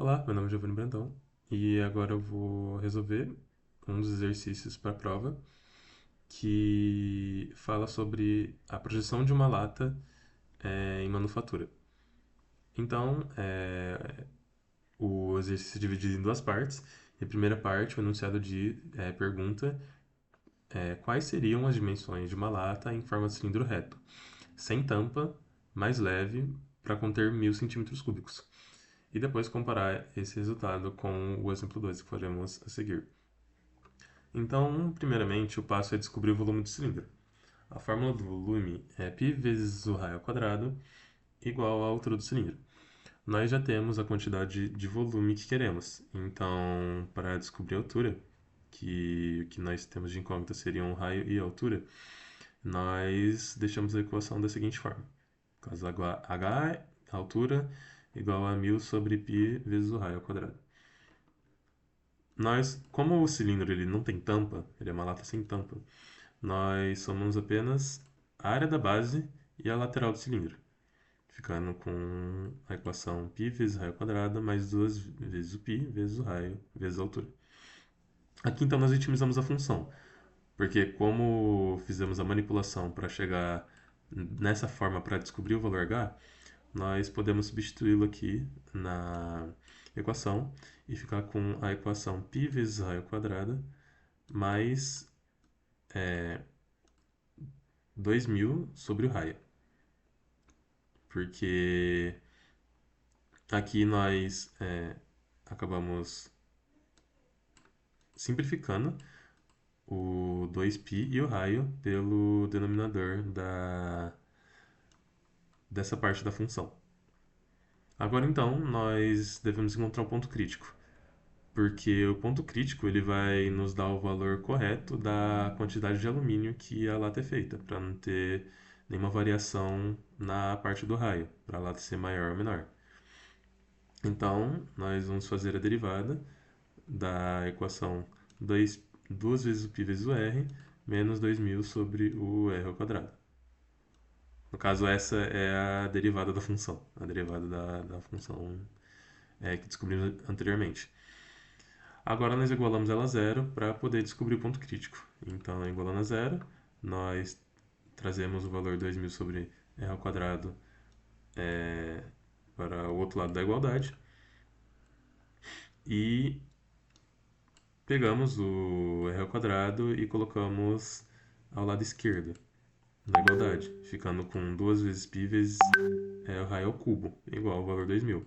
Olá, meu nome é Giovanni Brandão e agora eu vou resolver um dos exercícios para a prova que fala sobre a projeção de uma lata em manufatura. Então, o exercício é dividido em duas partes. E a primeira parte, o enunciado pergunta quais seriam as dimensões de uma lata em forma de cilindro reto, sem tampa, mais leve, para conter 1.000 cm3. E depois comparar esse resultado com o exemplo 2 que faremos a seguir. Então, primeiramente, o passo é descobrir o volume do cilindro. A fórmula do volume é π vezes o raio ao quadrado igual à altura do cilindro. Nós já temos a quantidade de volume que queremos. Então, para descobrir a altura, que o que nós temos de incógnita seriam o raio e a altura, nós deixamos a equação da seguinte forma. Caso h, a altura, igual a 1.000 sobre π vezes o raio ao quadrado. Como o cilindro ele não tem tampa, ele é uma lata sem tampa, nós somamos apenas a área da base e a lateral do cilindro, ficando com a equação π vezes raio ao quadrado mais 2 vezes o π vezes o raio vezes a altura. Aqui então nós otimizamos a função, porque como fizemos a manipulação para chegar nessa forma para descobrir o valor h, nós podemos substituí-lo aqui na equação e ficar com a equação π vezes raio ao quadrado mais 2.000 sobre o raio. Porque aqui nós acabamos simplificando o 2π e o raio pelo denominador dessa parte da função. Agora então nós devemos encontrar um ponto crítico, porque o ponto crítico ele vai nos dar o valor correto da quantidade de alumínio que a lata é feita, para não ter nenhuma variação na parte do raio, para a lata ser maior ou menor. Então, nós vamos fazer a derivada da equação 2 vezes o π vezes o r, menos 2.000 sobre o r ao quadrado. No caso, essa é a derivada da função, a derivada da função que descobrimos anteriormente. Agora nós igualamos ela a zero para poder descobrir o ponto crítico. Então, igualando a zero, nós trazemos o valor 2.000 sobre r ao quadrado para o outro lado da igualdade. E pegamos o r ao quadrado e colocamos ao lado esquerdo da igualdade, ficando com 2 vezes π vezes o raio ao cubo, igual ao valor 2.000.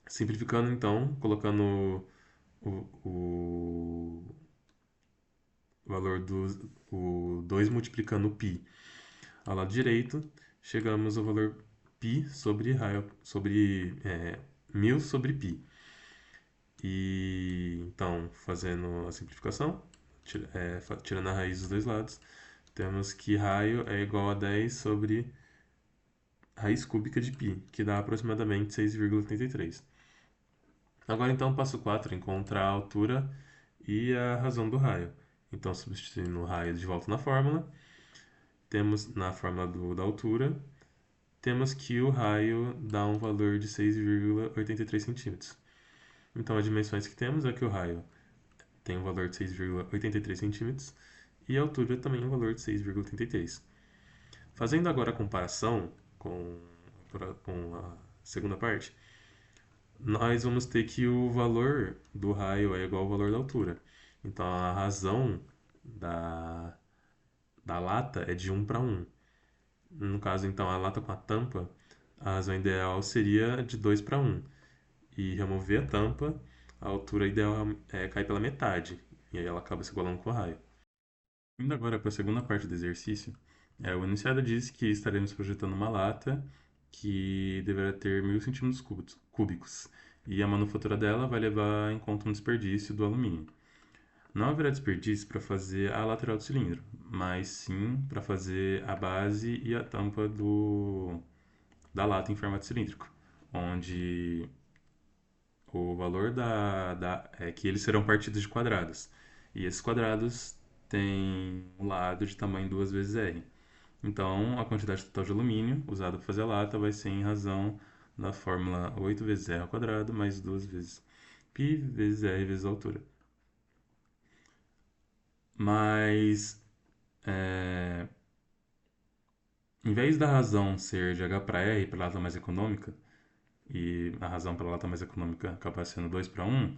Simplificando então, colocando o valor do 2 multiplicando o π ao lado direito, chegamos ao valor π sobre 1.000 sobre π. E então, fazendo a simplificação, tirando a raiz dos dois lados, temos que raio é igual a 10 sobre raiz cúbica de π, que dá aproximadamente 6,83. Agora então, passo 4, encontrar a altura e a razão do raio. Então, substituindo o raio de volta na fórmula, temos na fórmula da altura, temos que o raio dá um valor de 6,83 centímetros. Então, as dimensões que temos é que o raio tem um valor de 6,83 centímetros e a altura também um valor de 6,83. Fazendo agora a comparação com a segunda parte, nós vamos ter que o valor do raio é igual ao valor da altura. Então, a razão da lata é de 1 para 1. No caso, então, a lata com a tampa, a razão ideal seria de 2 para 1. E remover a tampa, a altura ideal cai pela metade. E aí ela acaba se igualando com o raio. Indo agora para a segunda parte do exercício, o enunciado diz que estaremos projetando uma lata que deverá ter 1.000 centímetros cúbicos. E a manufatura dela vai levar em conta um desperdício do alumínio. Não haverá desperdício para fazer a lateral do cilindro, mas sim para fazer a base e a tampa da lata em formato cilíndrico, onde o valor é que eles serão partidos de quadrados. E esses quadrados têm um lado de tamanho 2 vezes R. Então, a quantidade total de alumínio usada para fazer a lata vai ser em razão da fórmula 8 vezes r ao quadrado mais 2 vezes π vezes r vezes a altura. Mas, em vez da razão ser de h para r, para lata mais econômica, e a razão para lata mais econômica acabar sendo 2 para 1,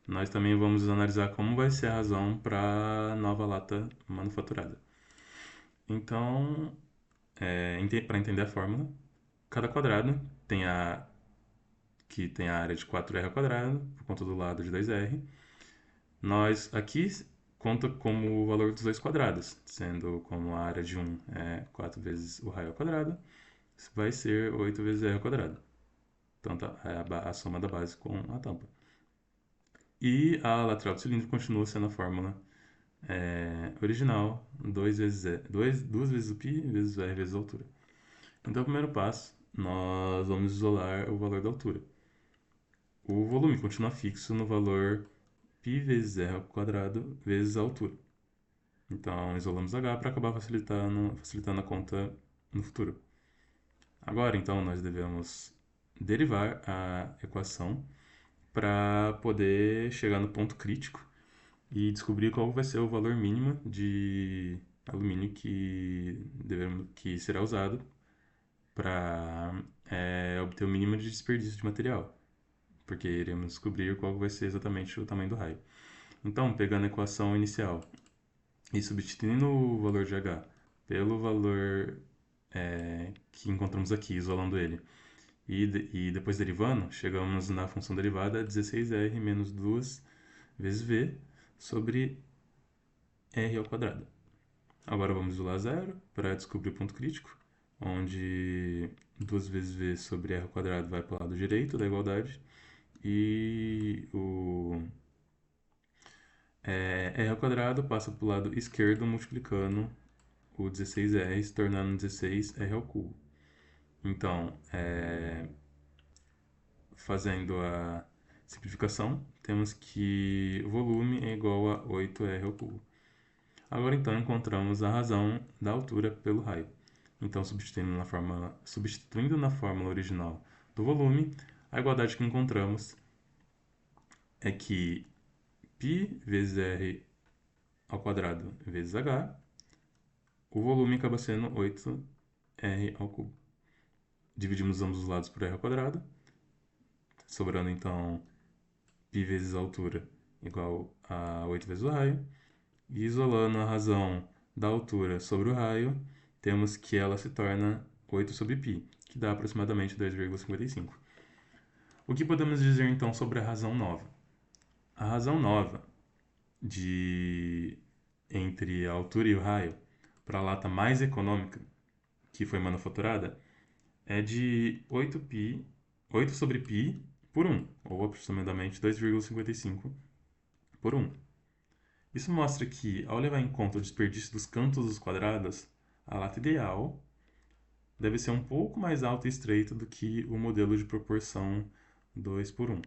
nós também vamos analisar como vai ser a razão para a nova lata manufaturada. Então, para entender a fórmula, cada quadrado tem a área de 4r ao quadrado, por conta do lado de 2r. Nós aqui conta como o valor dos dois quadrados, sendo como a área de 1 é 4 vezes o raio ao quadrado, vai ser 8 vezes r ao quadrado. Tanto a soma da base com a tampa. E a lateral do cilindro continua sendo a fórmula original, 2 vezes o π vezes o r vezes a altura. Então, o primeiro passo, nós vamos isolar o valor da altura. O volume continua fixo no valor π vezes r ao quadrado vezes a altura. Então, isolamos h para acabar facilitando a conta no futuro. Agora, então, nós devemos derivar a equação para poder chegar no ponto crítico e descobrir qual vai ser o valor mínimo de alumínio que será usado para obter o mínimo de desperdício de material, porque iremos descobrir qual vai ser exatamente o tamanho do raio. Então, pegando a equação inicial e substituindo o valor de H pelo valor que encontramos aqui, isolando ele, e depois derivando, chegamos na função derivada a 16r menos 2 vezes v sobre r ao quadrado. Agora vamos isolar zero para descobrir o ponto crítico, onde 2 vezes v sobre r ao quadrado vai para o lado direito da igualdade e o r ao quadrado passa para o lado esquerdo multiplicando o 16r, se tornando 16r ao cubo. Então, fazendo a simplificação, temos que o volume é igual a 8r ao cubo. Agora, então, encontramos a razão da altura pelo raio. Então, substituindo na fórmula original do volume, a igualdade que encontramos é que π vezes r ao quadrado vezes h, o volume acaba sendo 8r ao cubo. Dividimos ambos os lados por r ao quadrado, sobrando então π vezes a altura igual a 8 vezes o raio. E isolando a razão da altura sobre o raio, temos que ela se torna 8 sobre π, que dá aproximadamente 2,55. O que podemos dizer então sobre a razão nova? A razão nova entre a altura e o raio para a lata mais econômica que foi manufaturada é de 8 sobre π por 1, ou aproximadamente 2,55 por 1. Isso mostra que, ao levar em conta o desperdício dos cantos dos quadrados, a lata ideal deve ser um pouco mais alta e estreita do que o modelo de proporção 2 por 1.